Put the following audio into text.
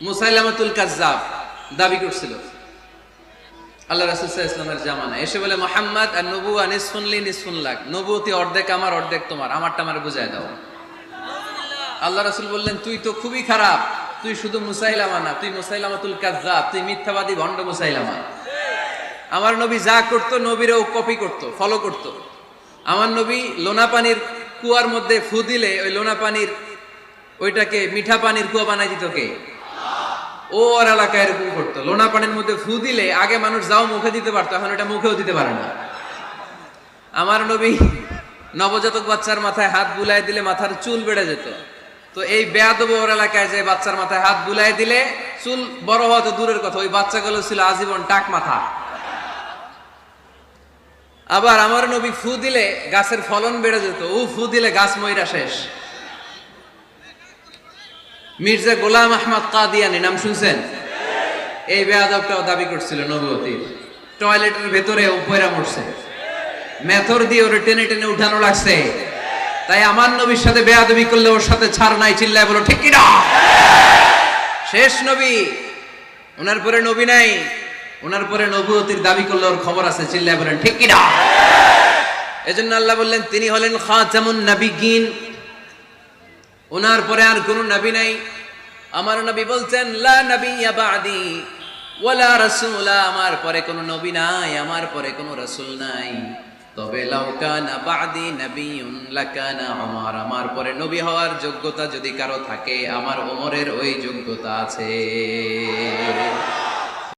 মুসাইলামাতুল কাজ্জাব দাবি করছিল আল্লাহ রাসূল সাল্লাল্লাহু আলাইহি ওয়াসাল্লামের জামানায়, এসে বলে মুহাম্মদ আর নবুয়া নিসফুন লি নিসফুন লাক, নবুয়তি অর্ধেক আমার অর্ধেক তোমার, আমারটা আমারে বুঝায় দাও। আল্লাহ রাসূল বললেন, তুই তো খুবই খারাপ, তুই শুধু মুসাইলামা না, তুই মুসাইলামাতুল কাজ্জাব, তুই মিথ্যাবাদী ভণ্ড মুসাইলামা। আমার নবী যা করতো নবীরাও কপি করতো, ফলো করতো। আমার নবী লোনা পানির কুয়ার মধ্যে ফু দিলে ওই লোনা পানির ওইটাকে মিঠা পানির কুয়া বানাই দিত কে? ও ওর এলাকায় এরকম করতো, লোনা পানির মধ্যে ফু দিলে আগে মানুষ যাও মুখে দিতে পারতো, এখন এটা মুখেও দিতে পারে না। আমার নবী নবজাতক বাচ্চার মাথায় হাত বুলাই দিলে মাথার চুল বেড়ে যেত, তো এই বেয়াদব ওর এলাকায় যে বাচ্চার মাথায় হাত বুলাই দিলে চুল বড় হওয়া তো দূরের কথা, ওই বাচ্চাগুলো ছিল আজীবন টাক মাথা। আবার আমার নবী ফু দিলে গাছের ফলন বেড়ে যেত, ও ফু দিলে গাছ মইরা শেষ। মির্জা গোলাম আহমদ কাদিয়ানি নাম শুনছেন? এই বেয়াদবটাও দাবি করছিল নবুয়তির। টয়লেটের ভেতরে উপরে মরছে, মেথর দিয়ে ওরে টেনে টেনে উঠানো লাগছে। তাই আমার নবীর সাথে বেয়াদবি করলে ওর সাথে ছাড় নাই, চিল্লায় বলো ঠিক কি না? শেষ নবী, ওনার পরে নবী নাই, ওনার পরে নবুয়তির দাবি করলে ওর খবর আছে, চিল্লায় বলেন ঠিক কি না? এজন্য আল্লাহ বললেন তিনি হলেন খাতামুন নবিয়্যিন, ওনার পরে আর কোন নবী নাই। আমার নবী বলছেন লা নাবিয়্যা বা'দি ওয়ালা রাসূলা, আমার পরে কোন নবী নাই, আমার পরে কোন রাসূল নাই। তবে লাউ কানা বা'দি নাবিয়্যুন লাকানা উমর, আমার পরে নবী হওয়ার যোগ্যতা যদি কারো থাকে আমার ওমরের ওই যোগ্যতা আছে।